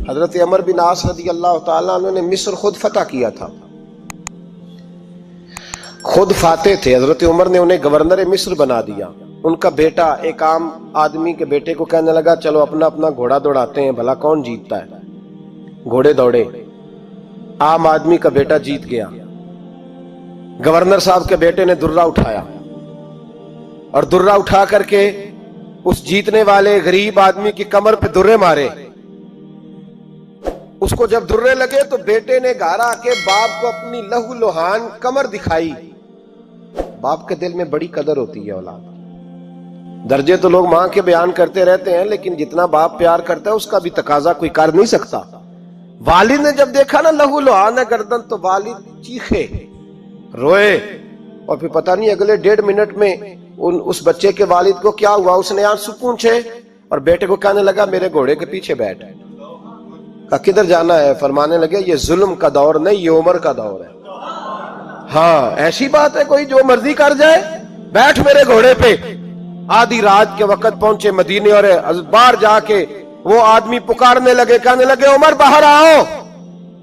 حضرت عمر بن عاص رضی اللہ تعالیٰ عنہ نے مصر خود فتح کیا تھا، خود فاتح تھے. حضرت عمر نے انہیں گورنر مصر بنا دیا. ان کا بیٹا ایک عام آدمی کے بیٹے کو کہنے لگا چلو اپنا اپنا گھوڑا دوڑاتے ہیں، بھلا کون جیتتا ہے. گھوڑے دوڑے، عام آدمی کا بیٹا جیت گیا. گورنر صاحب کے بیٹے نے درہ اٹھایا اور درہ اٹھا کر کے اس جیتنے والے غریب آدمی کی کمر پہ درے مارے. اس کو جب درے لگے تو بیٹے نے گھر آ کے باپ کو اپنی لہو لہان کمر دکھائی. باپ کے دل میں بڑی قدر ہوتی ہے اولاد. درجے تو لوگ ماں کے بیان کرتے رہتے ہیں، لیکن جتنا باپ پیار کرتا ہے اس کا بھی تقاضا کوئی کر نہیں سکتا. والد نے جب دیکھا نا لہو لہان ہے گردن، تو والد چیخے، روئے، اور پھر پتہ نہیں اگلے 1.5 منٹ میں اس بچے کے والد کو کیا ہوا. اس نے آنسو پونچھے اور بیٹے کو کہنے لگا میرے گھوڑے کے پیچھے بیٹھ. کہا کدھر جانا ہے؟ فرمانے لگے یہ ظلم کا دور نہیں، یہ عمر کا دور ہے. ہاں ایسی بات ہے کوئی جو مرضی کر جائے؟ بیٹھ میرے گھوڑے پہ. آدھی رات کے وقت پہنچے مدینے اور باہر جا کے وہ آدمی پکارنے لگے، کہنے لگے عمر باہر آؤ،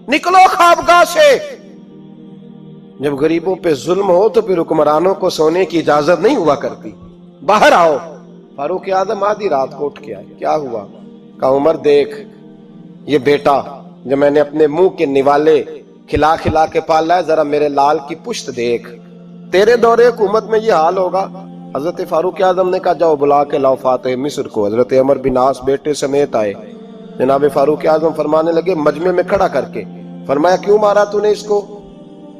نکلو خوابگاہ سے. جب غریبوں پہ ظلم ہو تو پھر حکمرانوں کو سونے کی اجازت نہیں ہوا کرتی. باہر آؤ. فاروق اعظم آدھی رات کو اٹھ کے آئے. کیا ہوا؟ کہا عمر دیکھ یہ بیٹا جو میں نے اپنے منہ کے نوالے کھلا کھلا کے پالا ہے، ذرا میرے لال کی پشت دیکھ. تیرے دور حکومت میں یہ حال ہوگا. حضرت فاروق اعظم نے کہا جاؤ بلا کے لاؤ فاتح مصر کو. حضرت عمر بن عاص بیٹے سمیت آئے. جناب فاروق اعظم فرمانے لگے مجمع میں کھڑا کر کے، فرمایا کیوں مارا تو نے اس کو؟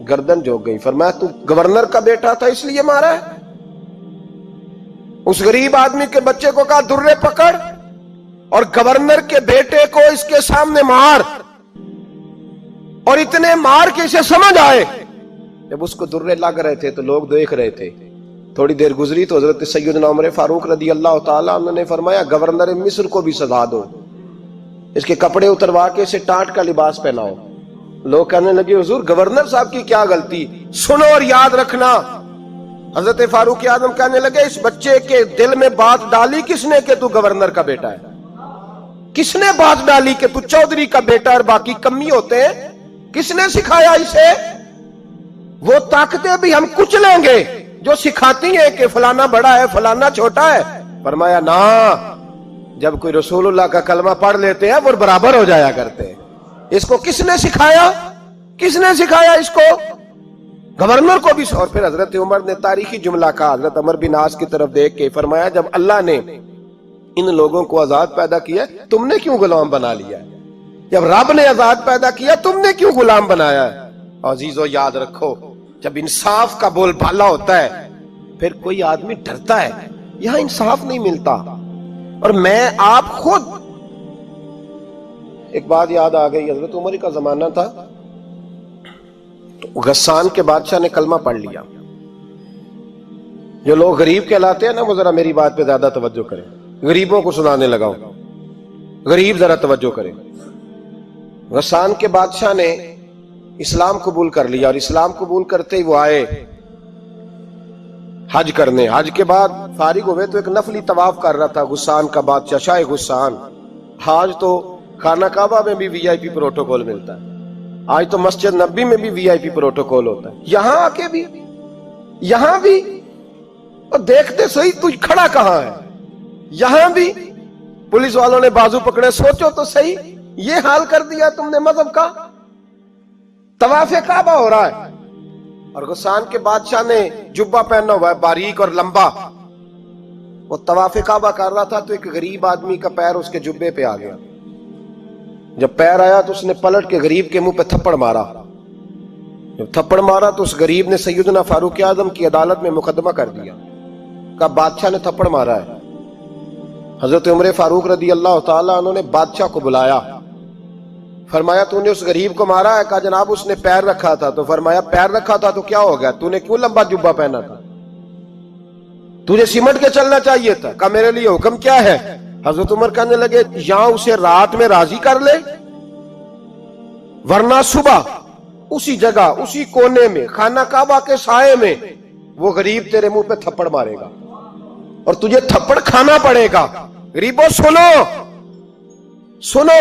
گردن جھک گئی. فرمایا تو گورنر کا بیٹا تھا اس لیے مارا ہے؟ اس غریب آدمی کے بچے کو کہا درے پکڑ اور گورنر کے بیٹے کو اس کے سامنے مار، اور اتنے مار کے اسے سمجھ آئے. جب اس کو درے لگ رہے تھے تو لوگ دیکھ رہے تھے. تھوڑی دیر گزری تو حضرت سیدنا عمر فاروق رضی اللہ تعالیٰ عنہ نے فرمایا گورنر مصر کو بھی سزا دو، اس کے کپڑے اتروا کے اسے ٹاٹ کا لباس پہناؤ. لوگ کہنے لگے حضور گورنر صاحب کی کیا غلطی؟ سنو اور یاد رکھنا. حضرت فاروق اعظم کہنے لگے اس بچے کے دل میں بات ڈالی کس نے کہ تو گورنر کا بیٹا ہے؟ کس نے بات ڈالی کہ تو چودھری کا بیٹا اور باقی کمی ہوتے ہیں؟ کس نے سکھایا اسے؟ وہ طاقتیں بھی ہم کچھ لیں گے جو سکھاتی ہیں کہ فلانا بڑا ہے فلانا چھوٹا ہے. فرمایا نا، جب کوئی رسول اللہ کا کلمہ پڑھ لیتے ہیں وہ برابر ہو جایا کرتے ہیں. اس کو کس نے سکھایا؟ کس نے سکھایا اس کو؟ گورنر کو بھی. اور پھر حضرت عمر نے تاریخی جملہ کہا حضرت عمر بن عاص کی طرف دیکھ کے، فرمایا جب اللہ نے ان لوگوں کو آزاد پیدا کیا تم نے کیوں غلام بنا لیا ہے؟ جب رب نے آزاد پیدا کیا تم نے کیوں غلام بنایا ہے؟ عزیزو یاد رکھو جب انصاف کا بول بالا ہوتا ہے پھر کوئی آدمی ڈرتا ہے. یہاں انصاف نہیں ملتا. اور میں آپ خود ایک بات یاد آ گئی. حضرت عمر کا زمانہ تھا تو غسان کے بادشاہ نے کلمہ پڑھ لیا. جو لوگ غریب کہلاتے ہیں نا وہ ذرا میری بات پہ زیادہ توجہ کریں. غریبوں کو سنانے لگا ہوں، غریب ذرا توجہ کریں. غسان کے بادشاہ نے اسلام قبول کر لیا اور اسلام قبول کرتے ہی وہ آئے حج کرنے. حج کے بعد فارغ ہوئے تو ایک نفلی طواف کر رہا تھا غسان کا بادشاہ شاہ غسان. آج تو خانہ کعبہ میں بھی وی آئی پی پروٹوکول ملتا ہے، آج تو مسجد نبی میں بھی وی آئی پی پروٹوکول ہوتا ہے. یہاں آ کے بھی، یہاں بھی، اور دیکھتے صحیح تو کھڑا کہاں ہے؟ یہاں بھی پولیس والوں نے بازو پکڑے. سوچو تو صحیح یہ حال کر دیا تم نے مذہب کا. طواف کعبہ ہو رہا ہے اور غسان کے بادشاہ نے جبہ پہنا ہوا ہے باریک اور لمبا. وہ طواف کعبہ کر رہا تھا تو ایک غریب آدمی کا پیر اس کے جبے پہ آ گیا. جب پیر آیا تو اس نے پلٹ کے غریب کے منہ پہ تھپڑ مارا. جب تھپڑ مارا تو اس غریب نے سیدنا فاروق اعظم کی عدالت میں مقدمہ کر دیا. کہا بادشاہ نے تھپڑ مارا ہے. حضرت عمر فاروق رضی اللہ تعالیٰ عنہ نے بادشاہ کو بلایا. فرمایا تو نے اس غریب کو مارا ہے؟ کہا جناب اس نے پیر رکھا تھا. تو فرمایا پیر رکھا تھا تو کیا ہو گیا؟ تو نے کیوں لمبا جبہ پہنا تھا؟ تجھے سمٹ کے چلنا چاہیے تھا. کہا میرے لیے حکم کیا ہے؟ حضرت عمر کہنے لگے یہاں اسے رات میں راضی کر لے، ورنہ صبح اسی جگہ اسی کونے میں خانہ کعبہ کے سائے میں وہ غریب تیرے منہ پہ تھپڑ مارے گا اور تجھے تھپڑ کھانا پڑے گا. غریبوں سنو سنو،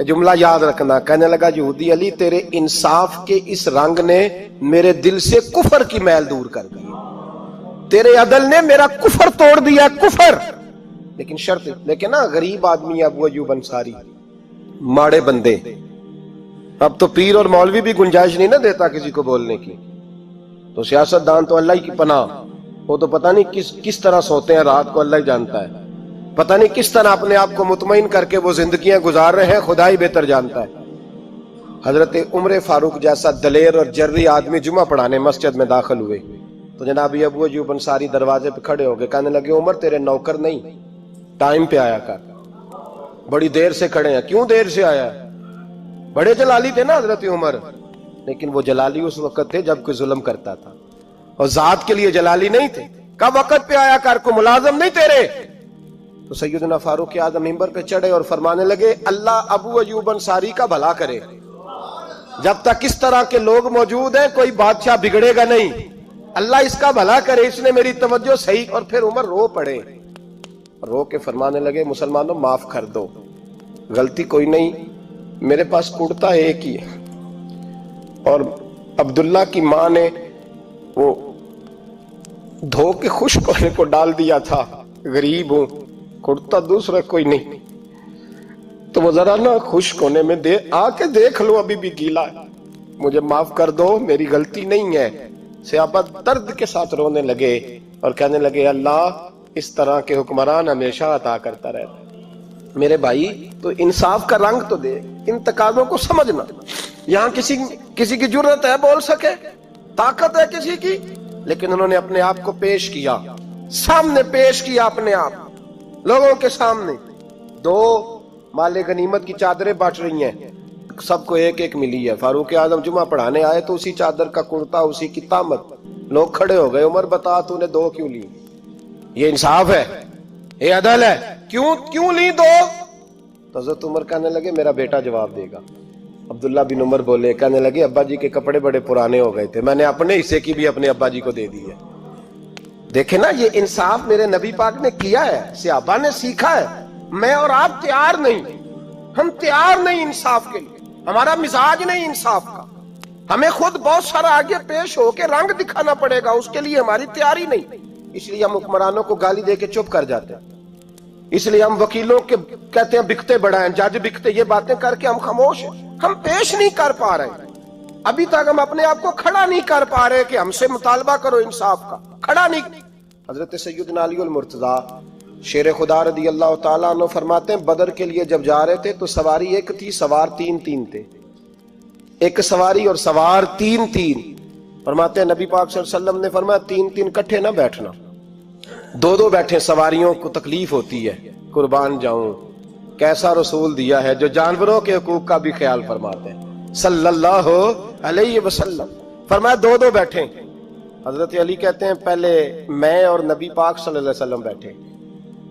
جملہ یاد رکھنا. کہنے لگا یہودی علی تیرے انصاف کے اس رنگ نے میرے دل سے کفر کی میل دور کر دی. تیرے عدل نے میرا کفر توڑ دیا, کفر. لیکن شرط, لیکن نا غریب آدمی ابو ایوب انصاری, ماڑے بندے. اب تو پیر اور مولوی بھی گنجائش نہیں نہ دیتا کسی کو بولنے کی, تو سیاست دان تو اللہ ہی کی پناہ. وہ تو پتہ نہیں کس طرح سوتے ہیں رات کو, اللہ ہی جانتا ہے. پتہ نہیں کس طرح اپنے آپ کو مطمئن کر کے وہ زندگیاں گزار رہے ہیں, خدا ہی بہتر جانتا ہے. حضرت عمر فاروق جیسا دلیر اور جرری آدمی جمعہ پڑھانے مسجد میں داخل ہوئے تو جناب ابو ایوب انصاری دروازے پہ کھڑے ہو گئے. کہنے لگے عمر تیرے نوکر نہیں, ٹائم پہ آیا کر, بڑی دیر سے کھڑے ہیں. کیوں دیر سے آیا؟ بڑے جلالی تھے نا حضرت عمر, لیکن وہ جلالی اس وقت تھے جب کوئی ظلم کرتا تھا, اور ذات کے لیے جلالی نہیں تھے. کب وقت پہ آیا کر, کو ملازم نہیں تیرے. تو سیدنا فاروق اعظم منبر پہ چڑھے اور فرمانے لگے اللہ ابو ایوب انصاری کا بھلا کرے. جب تک اس طرح کے لوگ موجود ہیں کوئی بادشاہ بگڑے گا نہیں. اللہ اس کا بھلا کرے, اس نے میری توجہ صحیح. اور پھر عمر رو پڑے, رو کے فرمانے لگے مسلمانوں معاف کر دو, غلطی کوئی نہیں, میرے پاس کرتا ایک ہی ہے, اور عبداللہ کی ماں نے وہ دھو کے خشک ہونے کو ڈال دیا تھا, غریب ہوں, کرتا دوسرا کوئی نہیں, تو وہ ذرا نا خشک ہونے میں آ کے دیکھ لو ابھی بھی گیلا ہے, مجھے معاف کر دو, میری غلطی نہیں ہے. صحابہ درد کے ساتھ رونے لگے اور کہنے لگے اللہ اس طرح کے حکمران ہمیشہ عطا کرتا رہتا. میرے بھائی تو انصاف کا رنگ تو دے, ان تقاضوں کو سمجھنا. یہاں کسی کی جرت ہے بول سکے, طاقت ہے کسی کی, لیکن انہوں نے اپنے آپ کو پیش کیا, سامنے پیش کیا اپنے آپ لوگوں کے سامنے. دو مال غنیمت کی چادریں بانٹ رہی ہیں, سب کو ایک ایک ملی ہے. فاروق اعظم جمعہ پڑھانے آئے تو اسی چادر کا کرتا, اسی کی تامت. لوگ کھڑے ہو گئے, عمر بتا تو نے دو کیوں لی؟ یہ انصاف ہے, یہ عدل ہے, کیوں لی دو؟ تو حضرت عمر کہنے لگے میرا بیٹا جواب دے گا. عبداللہ بن عمر بولے, کہنے لگے ابا جی کے کپڑے بڑے پرانے ہو گئے تھے, میں نے اپنے حصے کی بھی اپنے ابا جی کو دے دی ہے. دیکھیں نا یہ انصاف میرے نبی پاک نے کیا ہے, صحابہ نے سیکھا ہے. میں اور آپ تیار نہیں, ہم تیار نہیں انصاف کے لیے, ہمارا مزاج نہیں انصاف کا. ہمیں خود بہت سارا آگے پیش ہو کے رنگ دکھانا پڑے گا, اس کے لیے ہماری تیاری نہیں. اس لیے ہم حکمرانوں کو گالی دے کے چپ کر جاتے ہیں, اس لیے ہم وکیلوں کے کہتے ہیں بکتے بڑا ہیں, جج بکتے, یہ باتیں کر کے ہم خاموش ہیں. ہم پیش نہیں کر پا رہے, ابھی تک ہم اپنے آپ کو کھڑا نہیں کر پا رہے کہ ہم سے مطالبہ کرو انصاف کا, کھڑا نہیں. حضرت سیدنا علی المرتضی شیر خدا رضی اللہ تعالیٰ عنہ فرماتے ہیں بدر کے لیے جب جا رہے تھے تو سواری ایک تھی, سوار تین تھے. ایک سواری اور سوار تین. فرماتے ہیں نبی پاک صلی اللہ علیہ وسلم نے فرمایا تین کٹھے نہ بیٹھنا, دو بیٹھے, سواریوں کو تکلیف ہوتی ہے. قربان جاؤں کیسا رسول دیا ہے جو جانوروں کے حقوق کا بھی خیال فرماتے ہیں صلی اللہ علیہ وسلم. فرمایا دو بیٹھے. حضرت علی کہتے ہیں پہلے میں اور نبی پاک صلی اللہ علیہ وسلم بیٹھے,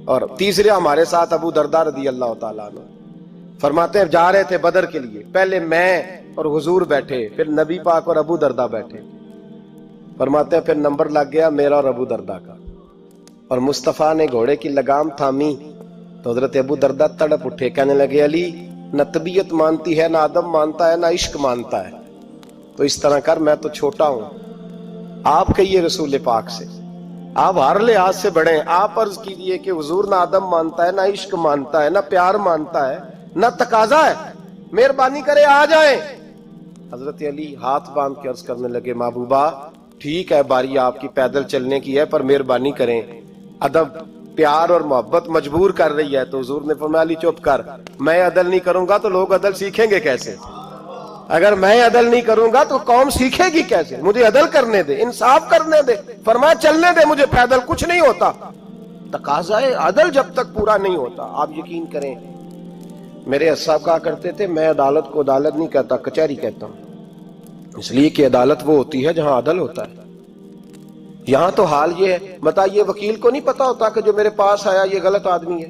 اور تیسرے ہمارے ساتھ ابو درداء رضی اللہ تعالیٰ عنہ. فرماتے ہیں جا رہے تھے بدر کے لیے, پہلے میں اور حضور بیٹھے, پھر نبی پاک اور ابو درداء بیٹھے. فرماتے ہیں پھر نمبر لگ گیا میرا اور ابو درداء کا, اور مصطفیٰ نے گھوڑے کی لگام تھامی تو حضرت ابو درداء تڑپ اٹھے, کہنے لگے علی نہ طبیعت مانتی ہے, نہ ادب مانتا ہے, نہ عشق مانتا ہے, تو اس طرح کر, میں تو چھوٹا ہوں, آپ کہیے رسول پاک سے, آپ ہر لحاظ سے بڑے ہیں, آپ عرض کیجئے کہ حضور نہ ادب مانتا ہے, نہ عشق مانتا ہے, نہ پیار مانتا ہے, نہ تقاضا ہے, مہربانی کرے آ جائیں. حضرت علی ہاتھ باندھ کے عرض کرنے لگے محبوبہ ٹھیک ہے باری آپ کی پیدل چلنے کی ہے, پر مہربانی کریں, ادب پیار اور محبت مجبور کر رہی ہے. تو حضور نے فرمایا علی چپ کر, میں عدل نہیں کروں گا تو لوگ عدل سیکھیں گے کیسے؟ اگر میں عدل نہیں کروں گا تو قوم سیکھے گی کیسے؟ مجھے عدل کرنے دے, انصاف کرنے دے. فرمایا چلنے دے مجھے پیدل, کچھ نہیں ہوتا. تقاضا عدل جب تک پورا نہیں ہوتا, آپ یقین کریں میرے صاحب کہا کرتے تھے میں عدالت کو عدالت نہیں کہتا, کچہری کہتا ہوں, اس لیے کہ عدالت وہ ہوتی ہے جہاں عدل ہوتا ہے. یہاں تو حال یہ ہے, بتائیے وکیل کو نہیں پتا ہوتا کہ جو میرے پاس آیا یہ غلط آدمی ہے,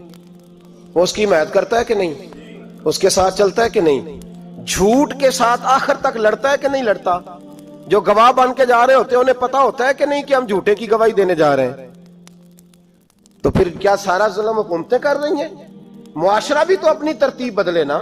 وہ اس کی حمایت کرتا ہے کہ نہیں, اس کے ساتھ چلتا ہے کہ نہیں, جھوٹ کے ساتھ آخر تک لڑتا ہے کہ نہیں لڑتا. جو گواہ بن کے جا رہے ہوتے ہیں انہیں پتا ہوتا ہے کہ نہیں کہ ہم جھوٹے کی گواہی دینے جا رہے ہیں. تو پھر کیا سارا ظلم حکومتیں کر رہی ہیں؟ معاشرہ بھی تو اپنی ترتیب بدلے نا.